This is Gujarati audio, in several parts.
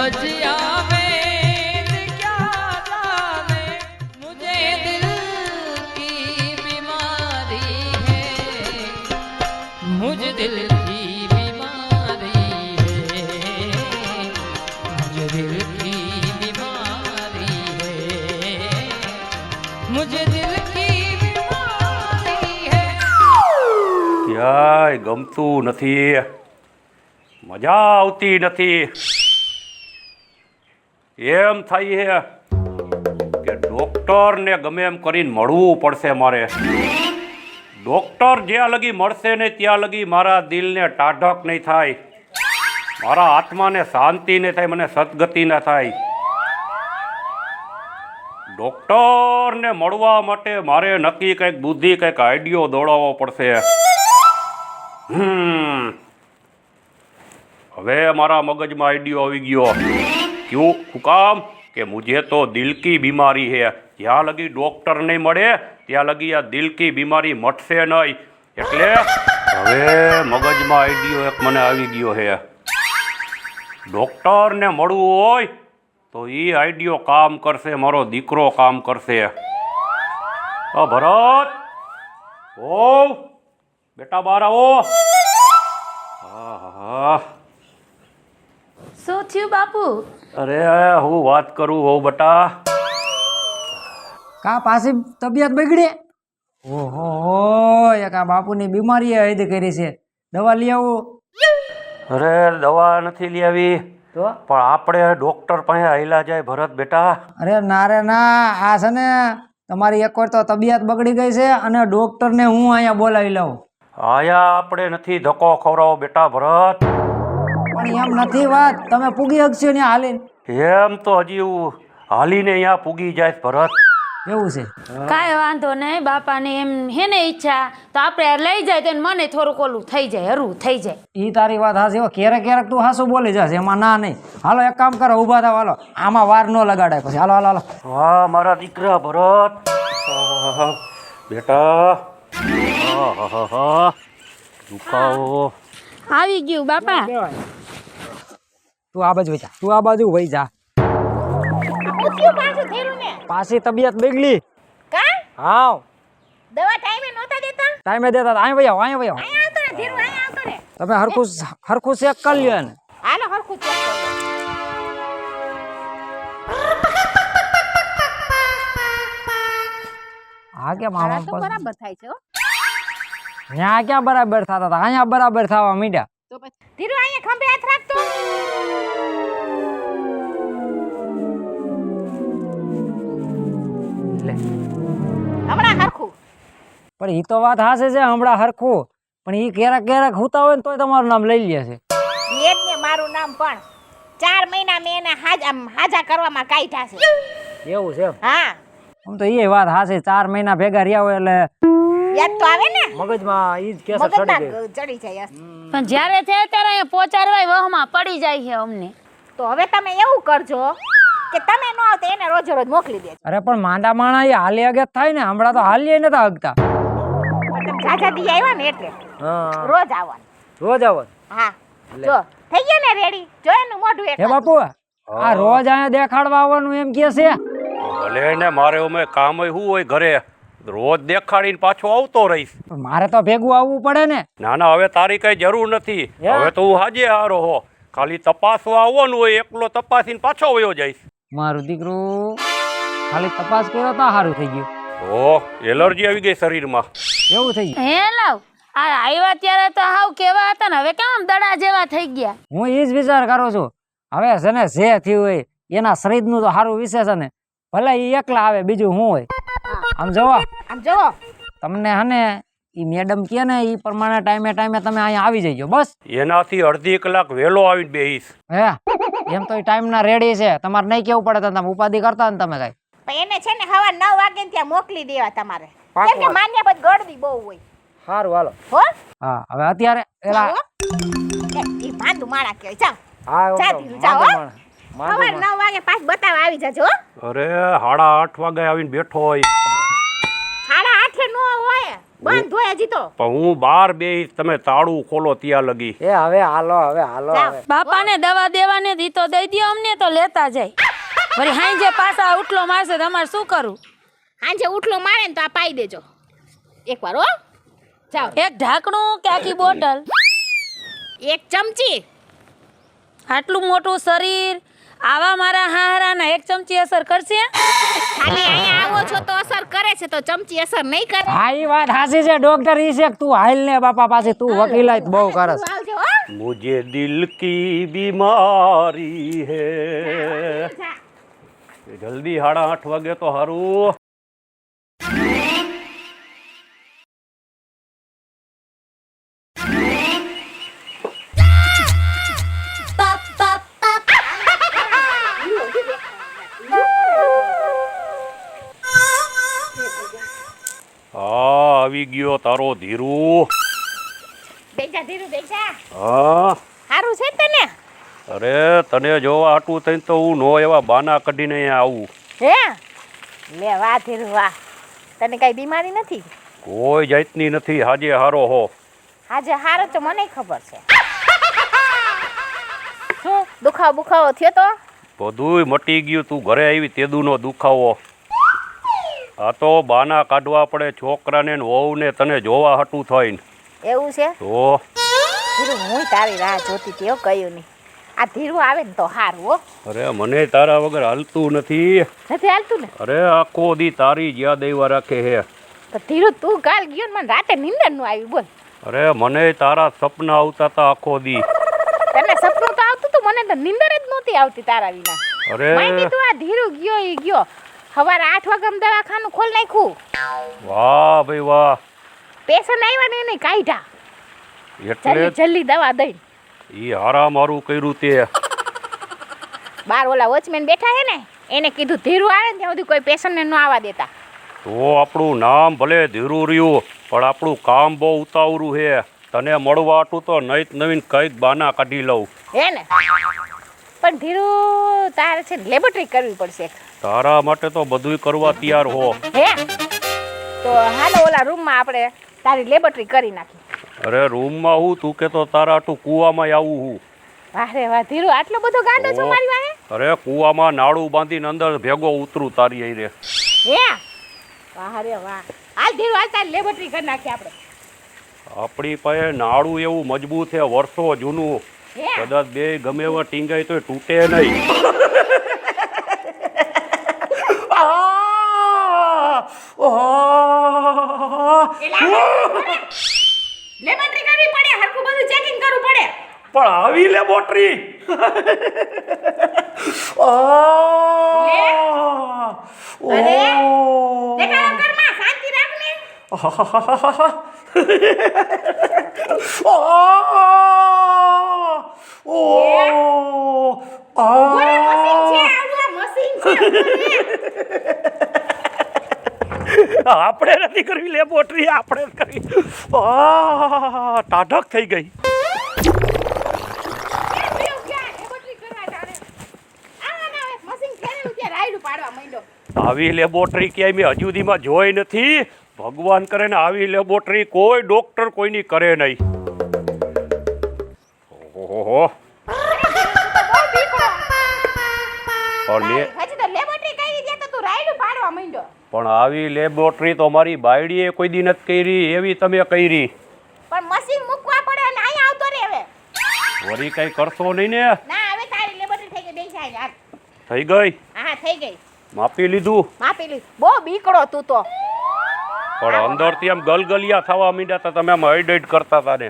समझ आवे क्या जाने मुझे दिल की बीमारी है मुझे दिल की बीमारी है मुझे दिल की बीमारी है मुझे दिल की बीमारी है ક્યાંય ગમતું નથી, મજા આવતી નથી. એમ થાય છે કે ડોક્ટરને ગમે એમ કરીને મળવું પડશે મારે. ડોક્ટર જ્યાં લગી મળશે ને ત્યાં લગી મારા દિલને ટાઢક નહીં થાય, મારા આત્માને શાંતિ નહીં થાય, મને સદગતિ ન થાય. ડોક્ટરને મળવા માટે મારે નક્કી કંઈક બુદ્ધિ કંઈક આઈડિયો દોડાવવો પડશે. હવે મારા મગજમાં આઈડિયો આવી ગયો. ક્યું હુકામ કે મુझे તો દિલ કી બીમારી હે. જ્યાં લગી ડોક્ટર નહીં મળે ત્યાં લગી આ દિલ કી બીમારી મટશે નહીં. એટલે હવે મગજમાં આઈડિયો એક મને આવી ગયો છે. ડોક્ટરને મળવું હોય તો એ આઈડિયો કામ કરશે, મારો દીકરો કામ કરશે. ભરત, ઓ બેટા બહાર આવો. હા, શું થયું બાપુ? અરે હું વાત કરું હોઉં બેટા. કા પાછી તબિયત બગડી? ઓહો એક આ બાપુની બીમારીએ હદ કરી છે. દવા લઈ આવું? અરે દવા નથી લઈ આવી તો પણ આપણે ડોક્ટર પાસે આયલા જાય ભરત બેટા. અરે ના રે ના, આ છે ને તમારી એકવાર તો તબિયત બગડી ગઈ છે અને ડોક્ટરને હું અહીંયા બોલાવી લઉં. આયા આપણે નથી ધક્કો ખવડાવો બેટા ભરત. પણ એમ નથી વાત, તમે પૂગી શકશો ને હાલીને? એમ તો હજી હું હાલીને અહીંયા પૂગી જાય ભરત. એવું છે? કાંઈ વાંધો નહીં, બાપાને એમ હે ને ઈચ્છા તો આપણે લઈ જાય તો મને થોડુંક ઓલું થઈ જાય, હરું થઈ જાય. ઈ તારી વાત હાચી હો. ક્યારેક ક્યારેક તું હાસું બોલી જશે, એમાં ના નહીં. હાલો એક કામ કરો, ઊભા થાવ. હાલો, આમાં વાર ન લગાડાય પછી. હાલો હાલો હાલો. વાહ મારા દીકરા ભરત. બેટા દુખાવો આવી ગયું બાપા. તું આ બાજુ વઈ જા, તું આ બાજુ વઈ જા. પાછી તબિયત બગડી. કા? હાવ દવા ટાઈમે નહોતા દેતા? ટાઈમે દેતા. અહીં વઈ આવો, અહીં વઈ આવો. અહીંયા આવતો ને ધીરુ, અહીંયા આવતો ને. તમે હરખું ચેક કરી લ્યો ને. હાલો હરખું ચેક કરો. હા કેમ મારા આમ તો બરાબર થાય છે હો. ત્યાં ક્યાં બરાબર થતા હતા, અહીંયા બરાબર થવા મીડ્યા. તો પછી ધીરુ અહીંયા ખંભે હાથ રાખતો. લે હમણાં હરખું. પણ ઈ તો વાત હાસે છે, હમણાં હરખું. પણ ઈ ક્યારેક ક્યારેક હુતા હોય ને તોય તમારું નામ લઈ લે છે. ને મારું નામ પણ 4 મહિના મેં એને હાજા કરવામાં કાઢ્યા છે. એવું છે? હા આમ તો એ વાત હાસે. 4 મહિના ભેગા રહ્યા હોય એટલે યાદ તો આવે ને, મગજમાં ઈ જ કેસ મગજમાં ચડી ગઈ. ચડી જાય. પણ જ્યારે છે ત્યારે અહીંયા પહોંચાડવાય વહમાં પડી જાય છે અમને. તો હવે તમે એવું કરજો કે તમે ન આવતો એને રોજ રોજ મોકલી દેજો. અરે પણ માંડા માણા એ હાલી અગત થાય ને, હમણાં તો હાલીએ નતા હગતા. પણ તમે જાજા દી આવ્યા ને એટલે હા રોજ આવવાનું. રોજ આવત. હા જો થઈ ગયા ને રેડી? જો એનું મોઢું એક હે બાપુ, આ રોજ અહીંયા દેખાડવા આવવાનું એમ કે છે? ભલે ને મારે અમે કામ શું હોય ઘરે, રોજ દેખાડીને પાછો આવતો રહીશ. પણ મારે તો ભેગું આવવું પડે ને. ના ના હવે તારી કઈ જરૂર નથી. હવે તો હું હાજે હારો હો. ખાલી તપાસવા આવવાનું હોય, એકલો તપાસીને પાછો વયો જઈશ. મારું દીકરું ખાલી તપાસ કર્યો તો સારું થઈ ગયું. ઓ એલર્જી આવી ગઈ શરીરમાં. એવું થઈ ગયું? હે લાવ, આ આવ્યા ત્યારે તો હાવ કેવા હતા ને હવે કેમ દડા જેવા થઈ ગયા. હું એ જ વિચાર કરું છું. હવે છે ને જે થયું હોય એના શરીરનું તો સારું વિશે છે ને, ભલે એ એકલા આવે બીજું શું હોય. આમ જોવો, આમ જોવો તમને હને ઈ મેડમ કે ને ઈ પ્રમાણે ટાઈમે ટાઈમે તમે અહીંયા આવી જજો બસ. એનાથી અડધી કલાક વહેલો આવીને બેહીશ. હે એમ તો ટાઈમ ના રેડી છે, તમારે નહીં કેવું પડે. તમે ઉપાધિ કરતા ને તમે કઈ. પણ એને છે ને હવા 9 વાગે ત્યાં મોકલી દેવા તમારે, કેમ કે માન્ય બધ ગળદી બહુ હોય. સારું હાલો. હો હા હવે અત્યારે એલા ઈ માંદુ માણા કહેવાય. ચાલ હા ચાથી જાઓ હવા 9 વાગે પાછ બતાવ આવી જજો. અરે 8:30 વાગે આવીને બેઠો હોય. 8:30 નો હોય બંધ હોય હજી તો. પણ હું બહાર બેહીશ, તમે તાળું ખોલો ત્યાં લગી. એ હવે હાલો જાઓ. હવે બાપાને દવા દેવાની દી તો દઈ દ્યો અમને તો લેતા જાય વળી હાંજે પાછા ઉઠલો મારશે તો અમારે શું કરું? હાંજે ઉઠલો મારે ને તો આ પાઈ દેજો એકવાર હો. જાઓ. એક ઢાંકણું કે આખી બોટલ? એક ચમચી. આટલું મોટું શરીર, આવા મારા હારાના એક ચમચી અસર કરશે? ખાલી અહીંયા આવો છો તો અસર કરે છે તો ચમચી અસર નહીં કરે. હા ઈ વાત હાચી છે ડોક્ટર ઈ છે કે તું હાલ ને બાપા પાસે તું વકીલાત બહુ કરસ. તું આવજો હો. મુझे दिल की बीमारी है. જા. જલ્દી 8:30 વાગે તો હારું. આવી ગયો તારો ધીરુ. બેજા ધીરું બેજા. હા, સારું છે તને? અરે તને જોવા હાટું થઈને તો હું નો એવા બાના કાઢીને અહીંયા આવું. હે લે વાહ ધીરું વાહ. તને કઈ બીમારી નથી? કોઈ જાતની નથી. હાજે હારો હો. આજે હારો તો મને ખબર છે. શું દુખાવો થયો તો? બધુંય મટી ગયું. તું ઘરે આવી તેદુનો દુખાવો. આ તો બાના કાઢવા પડે છોકરાને ને વહુને તને જોવા હાટું થઈને. એવું છે? તો ધીરું હું તારી રાહ જોતી હતી હો, કયું નહીં. આ ધીરું આવે ને તો હારું હો. અરે મને તારા વગર હાલતું નથી. નથી હાલતું ને? અરે આખો દી તારી જ યાદ આવ્યા રાખે હે. તો ધીરું તું કાલ ગયો ને મને રાતે નીંદર નું આવી બોલ. અરે મને તારા સપના આવતા તા આખો દી. તને સપનું તો આવતું તું, મને તો નીંદર જ નહોતી આવતી તારા વિના. અરે મેં કીધું આ ધીરું ગયો ઈ ગયો. સવારે 8 વાગે દવાખાનું ખોલ નાખ્યું. વાહ ભાઈ વાહ. પેશન્ટ આવ્યા ને એને કાઢ્યા. એટલે જલ્દી દવા દઈ. ઈ હારા મારું કર્યું તે. બાર ઓલા વોચમેન બેઠા હે ને એને કીધું ધીરું આવે ને ત્યાં સુધી કોઈ પેશન્ટને ન આવવા દેતા. તો આપણું નામ ભલે ધીરું રહ્યું પણ આપણું કામ બહુ ઉતાવળું છે. તને મળવા હાટું તો નવીન કંઈક બાના કાઢી લઉં. હે ને? પણ ધીરું તારે છે લેબોરેટરી કરવી પડશે. તારા માટે તો બધુંય કરવા તૈયાર હો. હે તો હાલો ઓલા રૂમમાં આપણે તારી લેબોરેટરી કરી નાખી. અરે રૂમમાં હું તું કે તો તારા હાટું કૂવામાં આવું હું. વાહ રે વાહ ધીરું આટલો બધો ગાંડો છો મારી વાહે? અરે કૂવામાં નાળું બાંધીને અંદર ભેગો ઉતરું તારી આઈ રે. હે વાહ રે વાહ. હાલ ધીરું હાલ તારી લેબોરેટરી કરી નાખી આપણે. આપણી પાસે નાળું એવું મજબૂત છે વર્ષો જૂનું. હે કદાચ બે ગમે એવા ટીંગાય તો તૂટે નહીં. લેબોરેટરી કરવી પડે, હરખું બધું ચેકિંગ કરવું પડે. પણ આવી લેબોરેટરી. અરે દેખાડો કરમાં શાંતિ રાખ ને. ઓરે મશીન છે આવડું મશીન છે. આપણે નથી કરવી લેબોરેટરી, આપણે જ કરવી. ટાઢક થઈ ગઈ. લેબોરેટરી કરવા જાણે. આવા ના મશીન ખેરેલું ત્યાં રાયડું પાડવા માંડ્યો. આવી લેબોરેટરી ક્યાંય મેં હજુ સુધીમાં જોઈ નથી. ભગવાન કરે ને આવી લેબોરેટરી કોઈ ડોક્ટર કોઈની કરે નહીં. ઓહો પણ મેં હજી તો લેબોરેટરી કરી દે તો તું રાયડું પાડવા માંડ્યો. પણ આવી લેબોરેટરી તો મારી બાયડીએ કોઈ દી નથી કરી એવી તમે કરી. પણ મશીન મૂકવા પડે અને અહીંયા આવતો રે હવે. વળી કઈ કરશો નહીં ને? ના હવે તારી લેબોરેટરી થઈ ગઈ બેસી યાર. થઈ ગઈ? હા થઈ ગઈ. માપી લીધું? માપી લીધું. બહુ બીકડો તું તો. પણ અંદરથી આમ ગલગલિયા થવા માંડ્યા હતા. તમે આમ હાઈડ કરતા હતા ને.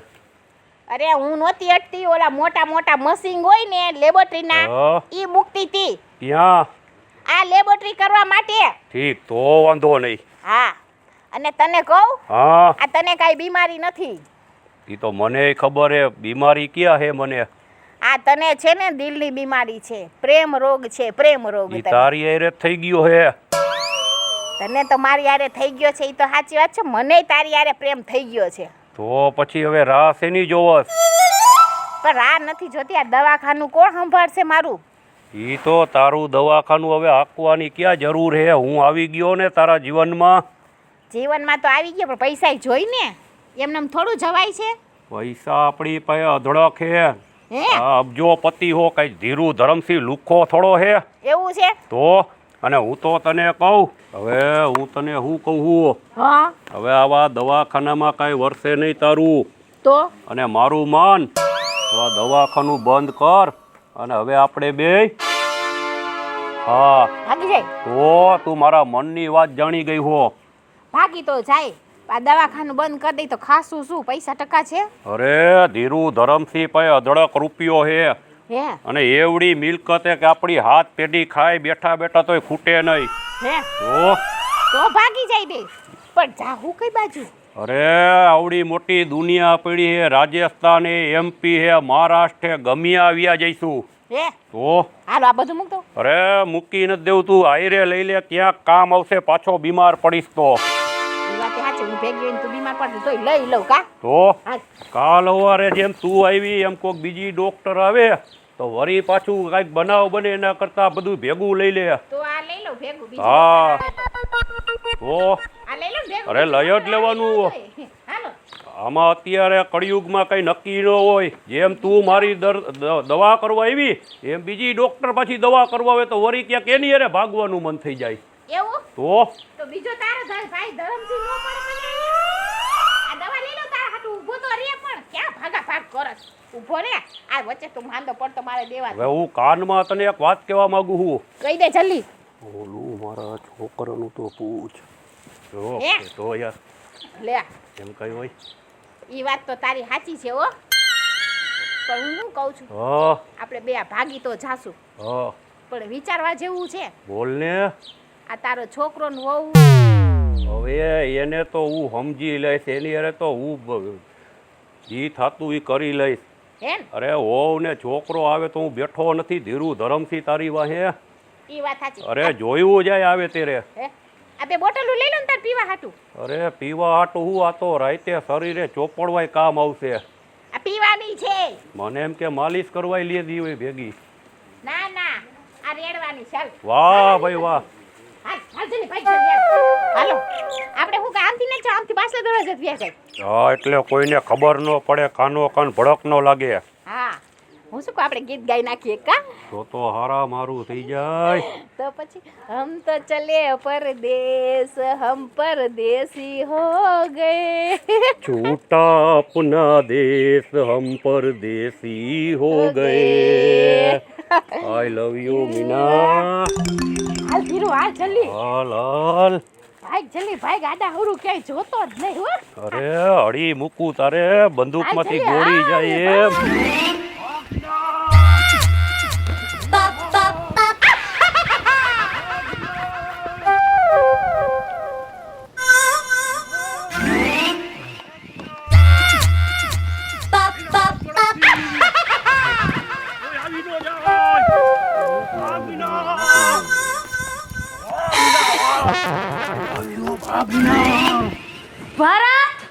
અરે હું નહોતી અટતી, ઓલા મોટા મોટા મશીન હોય ને લેબોરેટરીના હા. ઈ મૂકતી હતી ત્યાં આ લેબોરેટરી કરવા માટે. ઠીક તો વાંધો નહીં. હા અને તને કહું હા આ તને કાંઈ બીમારી નથી. એ તો મને ખબર હે. બીમારી ક્યાં હે મને? આ તને છે ને દિલની બીમારી છે, પ્રેમ રોગ છે, પ્રેમ રોગ. ઈ તારી હારે થઈ ગયો હે. તને તો મારી હારે થઈ ગયો છે, ઈ તો સાચી વાત છે. મને તારી હારે પ્રેમ થઈ ગયો છે. તો પછી હવે રાહ શેની જોવસ? પણ રાહ નથી જોતી. આ દવાખાનું કોણ સંભાળશે મારું? ઈ તો તારું દવાખાનું હવે આંકવાની ક્યાં જરૂર હે? હું આવી ગયો ને તારા જીવનમાં. જીવનમાં તો આવી ગયો પણ પૈસા જોઈ ને એમને થોડું જવાય છે પૈસા આપણી પાસે અધડક હે હે આ અબજોપતિ હો કઈ ધીરુ ધરમસિંહ લુખો થોડો હે એવું છે તો અને હું તો તને કહું હવે હું તને શું કહું હા હવે આવા દવાખાનામાં કાંઈ વરસે નહીં તારું તો અને મારું માન તો આ દવાખાનું બંધ કર અને હવે આપણે બે હા ભાગી જાય તો તું મારા મનની વાત જાણી ગઈ હો ભાગી તો જાય આ દવાખાનું બંધ કરી દઈ તો ખાસું શું પૈસા ટકા છે અરે ધીરુ ધરમસિંહ પાસે અધડક રૂપિયો હે હે અને એવડી મિલકત હે કે આપણી હાથ પેઢી ખાય બેઠા બેઠા તોય ખૂટે નહીં હે તો તો ભાગી જાય બે પણ જાહુ કઈ બાજુ અરે આવડી મોટી દુનિયા પડી હે રાજસ્થાન હે એમપી હે મહારાષ્ટ્ર હે ગમ્યા આવ્યા જઈશું હે તો હાલો આ બધું મૂકતો અરે મૂકી નથી દેવું તું આયરે લઈ લે ક્યાંક કામ આવશે પાછો બીમાર પડીશ તો એ વાત સાચી હું ભેગી હોઈને તું બીમાર પડતી તોય લઈ લઉં કા તો હા કાલ સવારે જેમ તું આવી એમ કોઈક બીજી ડોક્ટર આવે તો વળી પાછું કાંઈક બનાવ બને એના કરતા બધું ભેગું લઈ લે તો આ લઈ લઉં ભેગું બીજું હા તો આ લઈ લઉં ભેગું અરે લઈ જ લેવાનું હાલો આમાં અત્યારે કળિયુગમાં કંઈ નક્કી ન હોય જેમ તું મારી દવા કરવા આવી એમ બીજી ડોક્ટર પાછી દવા કરવા આવે તો વળી ક્યાંક એની અરે ભાગવાનું મન થઈ જાય એવું તો બીજો તારો ભાઈ ધરમસિંહ નો પડે મને આ દવા લઈ લો તારા હાટુ ઊભો તો રે પણ ક્યાં ભાગા ભાગ કરસ ઊભો રે આ વચ્ચે તું માંદો પડતો મારે દેવા હવે હું કાનમાં તને એક વાત કહેવા માંગુ છું કહી દે જલ્દી ઓલું મારા છોકરાનું તો પૂછ જો હે? તો યાર લે એમ કઈ હોય ઈ વાત તો તારી સાચી છે હો પણ હું શું કહું છું હા આપણે બે આ ભાગી તો જાશું હા પણ વિચારવા જેવું છે બોલ ને આ તારો છોકરો નું વહુ હવે એને તો હું સમજી લઈશ એની અરે તો હું જી થતું એ કરી લઈશ હે ને અરે હોવ ને છોકરો આવે તો હું બેઠો નથી ધીરુ ધરમસિંહ તારી વાહે ઈ વાત સાચી અરે જોયું જાય આવે તેરે હે આ બે બોટલો લઈ લો ને તાર પીવા હાટુ અરે પીવા હાટું હું આ તો રાતે શરીરે ચોપડવાય કામ આવશે આ પીવાની છે મને એમ કે માલિશ કરવાય લીધી હોય ભેગી ના ના આ રેડવાની ચાલ વાહ ભાઈ વાહ હાલ હાલ જલ્દી ભાઈ જલ્દી હાલો આપણે હું આમથી ને આમથી પાછલા દરવાજે વ્યા જાય હા એટલે કોઈને ખબર ન પડે કાનો કાન ભડક ન લાગે હા હું શું કહું આપણે ગીત ગાઈ નાખીએ કા તો હારા મારું થઈ જાય તો પછી હમ તો ચલે પરદેશ હમ પરદેસી હો ગए छूटा अपना देश हम परदेसी हो गए आई लव यू मीना હાલ ધીરુ હાલ જલ્દી હાલ હાલ ભાઈ જલ્દી ભાઈ ગાડા હુરું ક્યાંય જોતો જ નહીં હો અરે અડી મૂકું તારે બંદૂકમાંથી હાલ ગોળી જલ્દી, જાય એમ ભારત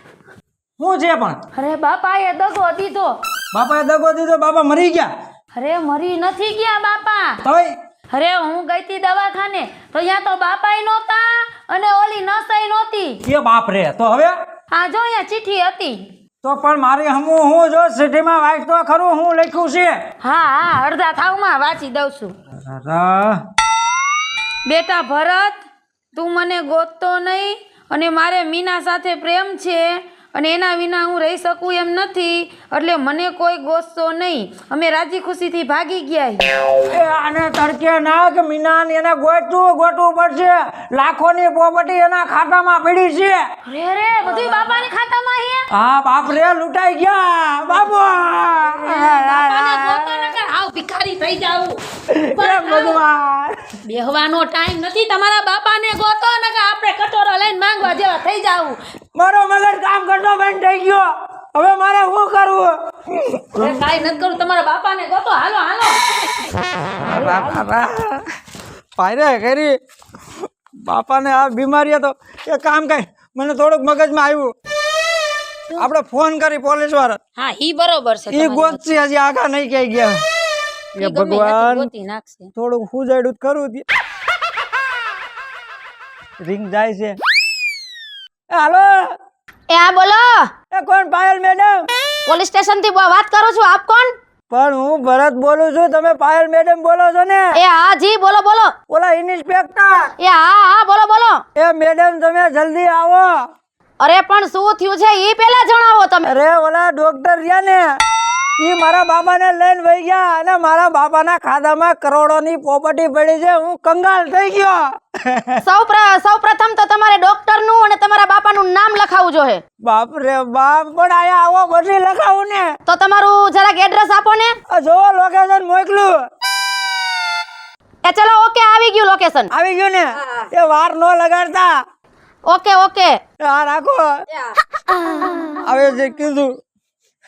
શું છે પણ અરે બાપાએ દગો દીધો બાપાએ દગો દીધો બાપા મરી ગયા અરે મરી નથી ગયા બાપા તોય અરે હું ગઈ તી દવાખાને તો અહીંયા તો બાપાય નહોતા અને ઓલી નસાઈ નહોતી એ બાપ રે તો હવે આ જો અહીંયા ચિઠ્ઠી હતી તો પણ મારી હમું હું જો સિટીમાં વાંચ તો ખરું હું લખ્યું છે હા હા અડધા થાવમાં વાંચી દઉં છું અરે, બેટા ભરત તું મને ગોતતો નહીં અને મારે મીના સાથે પ્રેમ છે અને એના વિના હું રહી શકું એમ નથી એટલે મને કોઈ ગોતતો નહીં અમે રાજી ખુશીથી ભાગી ગયા એ આને તડકે ના કે મીનાન એને ગોતવું પડશે લાખોની પ્રોપર્ટી એના ખાતામાં પડી છે અરે અરે બધું બાપાના ખાતામાં હે હા બાપ રે લૂંટાઈ ગયા બાપાને બાપુ ગોતો નકર હાવ ભિખારી થઈ જાઉં એ ભગવાન બેહવાનો ટાઈમ નથી તમારા બાપાને ગોતો નકર આપણે કટોરો લઈને માંગવા જેવા થઈ જાવું મારો મગજ કામ કરતો બંધ થઈ ગયો હવે મારે શું કરવું અરે કાંઈ નથી કરું તમારા બાપાને ગોતો હાલો હાલો પાયરે કરી બાપાને આ બીમારી તો એ કામ કઈ મને થોડુંક મગજમાં આવ્યું આપણે ફોન કરી પોલીસ વાળા હા ઈ બરોબર છે એ ગોતથી હજી આગા નહીં ક્યાંય ગયા એ ભગવાન ગોતી નાખશે થોડુંક હુજાડું કરું રિંગ જાય છે હાલો એ હા બોલો, એ કોણ પાયલ મેડમ? પોલીસ સ્ટેશન થી વાત કરું છું. આપ કોણ? પણ હું ભરત બોલું છું, તમે પાયલ મેડમ બોલો છો ને? એ હા જી બોલો બોલો. ઓલા ઇન્સ્પેક્ટર. એ હા હા બોલો બોલો. એ મેડમ તમે જલ્દી આવો. અરે પણ શું થયું છે ઈ પેલા જણાવો તમે. અરે ઓલા ડોક્ટર રહ્યા ને ઈ મારા બાબાને લઈને વહી ગયા અને મારા બાબાના ખાતામાં કરોડોની પ્રોપર્ટી પડી છે. હું કંગાલ થઈ ગયો. સૌ પ્રથમ તો તમારે ડોક્ટર નું અને તમારા બાપાનું નામ લખાવવું જોઈએ. બાપ રે બાપ, પણ આયા આવો બધી લખાવું ને. તો તમારું જરાક એડ્રેસ આપો ને. આ જોવો લોકેશન મોકલું. એ ચલો ઓકે, આવી ગયું લોકેશન. આવી ગયું ને? એ વાર નો લગાડતા. Okay okay. હા રાખો. હવે જે કીધું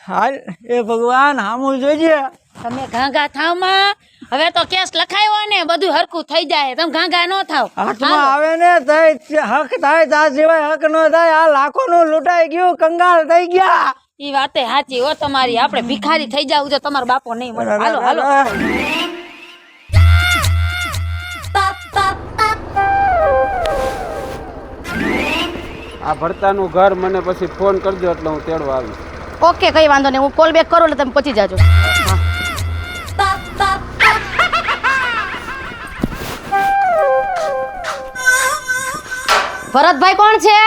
હાલ એ ભગવાન હામું જોઈજે. તમે ઘાંઘા થાવ માં. હવે તો કેસ લખાયો ને બધું હરખું થઈ જાય. તમે ઘાંઘા ન થાવ. હાથમાં આવે ને તઈ હક થાય, તા સિવાય હક નો થાય. આ લાખો નું લૂંટાઈ ગયું, કંગાલ થઈ ગયા. ઈ વાતે સાચી હો તમારી. આપણે ભિખારી થઈ જાવ છે, તમારો બાપો નહીં મળે. હાલો હાલો. આ ભરતાનું ઘર મને પછી ફોન કરજો એટલે હું તેડવા આવીશ. ઓકે કઈ વાંધો નહીં, હું કોલ બેક કરું એટલે તમે પહોંચી જાજો. ભરતભાઈ કોણ છે?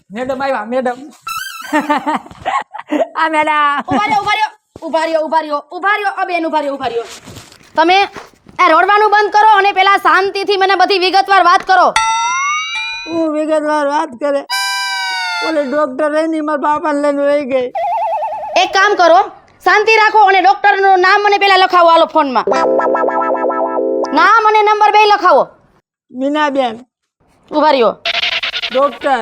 મેડમ આવ્યા મેડમ. આ મેડમ ઉભા રહ્યો. બેન ઉભા રહ્યો. તમે આ રોડવાનું બંધ કરો અને પેલા શાંતિથી મને બધી વિગતવાર વાત કરો. હું વિગતવાર વાત કરે. ઓલે ડોક્ટર રહી મારા બાપાને લઈને વહી ગઈ. એક કામ કરો, શાંતિ રાખો અને ડોક્ટરનું નામ મને પેલા લખાવો. હાલો ફોનમાં નામ અને નંબર બે લખાવો. મીનાબેન. ઉભા રહ્યો. ડોક્ટર.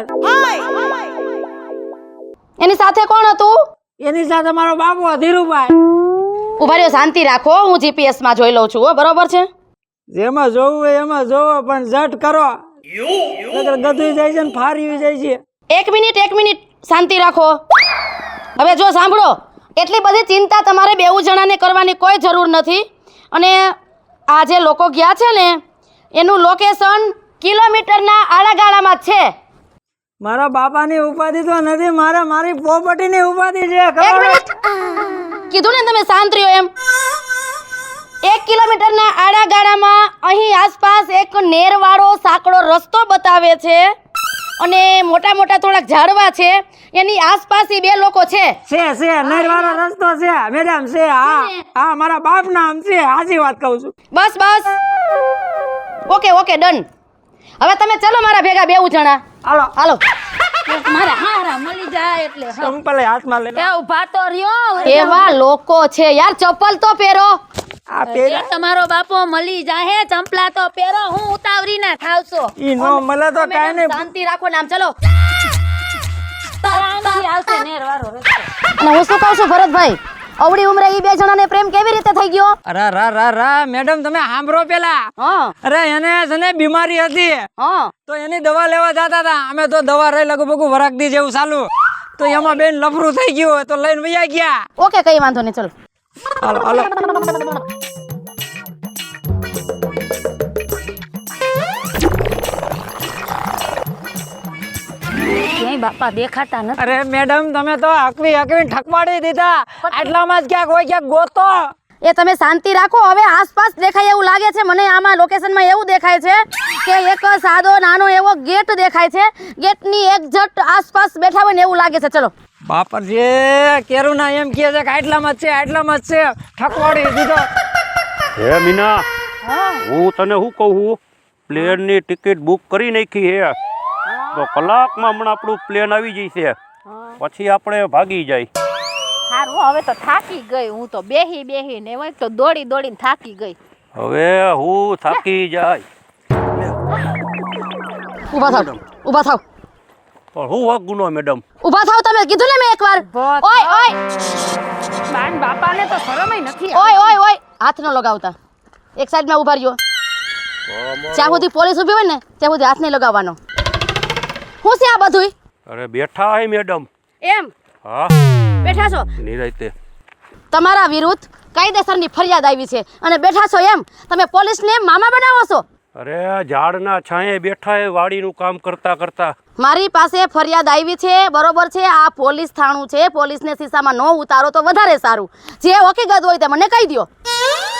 એની સાથે કોણ હતું? એની સાથે મારો બાપુ ધીરુભાઈ. ઉભા રહ્યો, શાંતિ રાખો. હું જીપીએસ માં જોઈ લઉં છું. બરોબર છે? જેમાં જોવું હોય એમાં જોવો, પણ ઝટ કરો. ગધું જાય છે ને ફારી જાય છે. એક મિનિટ શાંતિ રાખો. હવે જો સાંભળો, એટલી બધી ચિંતા તમારે બેઉ જણાને કરવાની કોઈ જરૂર નથી. અને આ જે લોકો ગયા છે ને એનું લોકેશન કિલોમીટરના આડાગાળામાં જ છે. મારા બાપાની ઉપાધિ તો નથી, મારે મારી પ્રોપર્ટીની ઉપાધિ છે. એક મિનિટ કીધું ને તમે શાંત રહ્યો એમ. 1 કિલોમીટરના આડાગાળામાં અહીં આસપાસ એક નેરવાળો સાંકડો રસ્તો બતાવે છે અને મોટા મોટા થોડાક ઝાડવા છે. એની આસપાસ બે લોકો છે. નરવાળો રસ્તો છે મેડમ. છે હા મારા બાપ નામ છે. હાજી વાત કહું છું. બસ ઓકે ડન. હવે તમે ચલો મારા ભેગા બેઉ જણા. હાલો. મારા હારા મળી જાય એટલે સંપલે હાથમાં લઈને. એ ઉભા તો રહ્યો. એવા લોકો છે યાર, ચપ્પલ તો પહેરો. આ પેલા તમારો બાપો મળી જાય. ચંપલા તો પહેરો. હું ઉતાવળી ના થાવશો. ઈ નો મળે તો કાઈ નહીં. શાંતિ રાખો ને આમ ચલો. આરામથી આવશે નેરવાળો રસ્તો. અને હું શું કહું છું ભરતભાઈ, અવળી ઉંમરે ઈ બે જણાને પ્રેમ કેવી રીતે થઈ ગયો? રા મેડમ તમે સાંભળો પેલા. હા અરે એને છે ને બીમારી હતી, હા તો એની દવા લેવા જતા હતા. અમે તો દવા રહી લગભગ વરાકદી જેવું ચાલુ, તો એમાં બેન લફરું થઈ ગયું તો લઈને વયા ગયા. ઓકે કઈ વાંધો નહીં, ચલો. હાલો ક્યાંય બાપા દેખાતા નથી. અરે મેડમ તમે તો હકવી ઠકવાડી દીધા. આટલામાં જ ક્યાંક હોય ક્યાંક ગોતો. એ તમે શાંતિ રાખો. હવે આસપાસ દેખાય એવું લાગે છે મને. આમાં લોકેશનમાં એવું દેખાય છે કે એક સાદો નાનો એવો ગેટ દેખાય છે. ગેટની એક્ઝેક્ટ આસપાસ બેઠા હોય ને એવું લાગે છે. ચલો. બાપર જે કેરું ના એમ કહે છે કે આટલામાં જ છે ઠકવાડી દીધો. હે મીના, હું તને શું કહું છું, પ્લેનની ટિકિટ બુક કરી નાખી હે તો કલાકમાં હમણાં આપણું પ્લેન આવી જશે. પછી આપણે ભાગી જાય. હારું હવે તો થાકી ગઈ હું તો. બેહી ને હોય તો દોડીને થાકી ગઈ. હવે હું થાકી જાય. ઊભા થાવ. પણ હું વાગ ગુનો મેડમ. ઊભા થાવ. તમે કીધું ને મેં એકવાર. ઓય બાપાને તો શરમય નથી. ઓય હાથ ન લગાવતા. એક સાઈડમાં ઊભા રહ્યો. જ્યાં સુધી પોલીસ ઊભી હોય ને ત્યાં સુધી હાથ નહીં લગાવવાનો. શું છે આ બધું? અરે બેઠા હે મેડમ. એમ હા બેઠા છો? નિરાંતે. તમારા વિરુદ્ધ કાયદેસરની ફરિયાદ આવી છે અને બેઠા છો એમ? તમે પોલીસને મામા બનાવો છો? અરે ઝાડના છાંયે બેઠા એ વાડીનું કામ કરતા કરતા. મારી પાસે ફરિયાદ આવી છે, બરોબર છે? આ પોલીસ થાણું છે, પોલીસને શીશામાં ન ઉતારો તો વધારે સારું. જે હકીકત હોય તે મને કહી દો.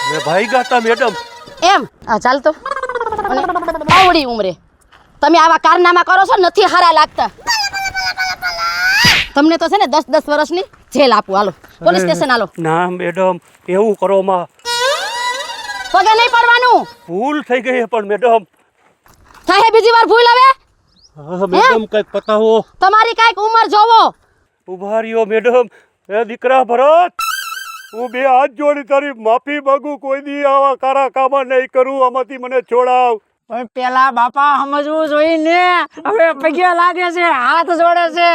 મેં ભાઈ ગાતા મેડમ. એમ આ ચાલ તો. અને આવડી ઉંમરે તમે આવા કારનામા કરો છો, નથી હારા લાગતા. તમને તો છે ને 10-10 વર્ષની જેલ આપું. હાલો પોલીસ સ્ટેશન હાલો. ના મેડમ, એવું કરો માં. પગે નહીં પડવાનું. ભૂલ થઈ ગઈ પણ મેડમ. થાય બીજી વાર ભૂલ આવે. હા મેડમ, કઈક પતાવો. તમારી કઈક ઉંમર જોવો. ઉભા રહ્યો મેડમ. એ દીકરા ભરત, હું બે હાથ જોડી તારી માફી માંગુ. કોઈ દી આવા કારા કામ નહીં કરું. આમાંથી મને છોડાવ. પણ પેલા બાપા સમજવું જોઈએ ને. હવે પગે લાગે છે, હાથ જોડે છે.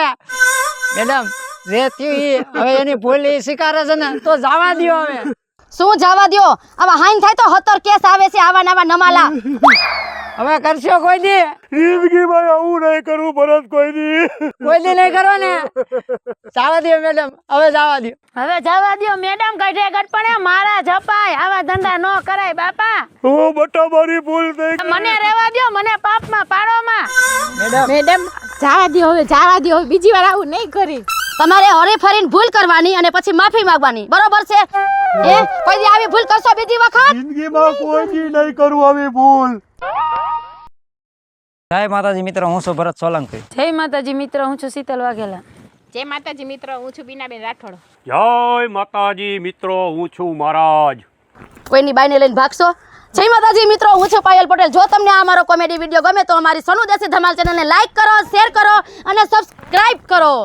મેડમ જે થયું ઈ હવે એની ભૂલ ઈ સ્વીકારે છે ને તો જવા દ્યો. હવે શું જવા દ્યો? આવા હાઈન થાય તો 70 કેસ આવે છે આવા નવા નમાલા. હવે કરશો કોઈ દી? જિંદગીમાં આવું નહીં કરું ભરત, કોઈ દી. કોઈ દી નહીં કરો ને. જવા દ્યો મેડમ, હવે જવા દ્યો. હવે જવા દ્યો મેડમ. ગઢે ગઢપણે મારા જપાય, આવા ધંધા ન કરાય બાપા. હું બટા, મારી ભૂલ થઈ. મને રહેવા દ્યો, મને પાપમાં પાડોમાં. મેડમ જવા દો, હવે જવા દો, હવે બીજી વાર આવું નહીં કરી. તમારે હરીફરીને ભૂલ કરવાની અને પછી માફી માંગવાની, બરોબર છે? કોઈ દી આવી ભૂલ કરશો બીજી વખત? જિંદગીમાં કોઈ દી નહીં કરું આવી ભૂલ. જય માતાજી મિત્રો, હું છું ભરત સોલંકી. જય માતાજી મિત્ર, હું છું શીતલ વાઘેલા. જય માતાજી મિત્રો, હું છું બીનાબેન રાઠોડ. જય માતાજી મિત્રો, હું છું મહારાજ. કોઈની બાઈને લઈને ભાગશો? જય માતાજી મિત્રો, હું છું પાયલ પટેલ. જો તમને આ મારો કોમેડી વિડીયો ગમે તો અમારી સોનુ દેશી ધમાલ ચેનલને લાઈક કરો, શેર કરો અને સબસ્ક્રાઇબ કરો.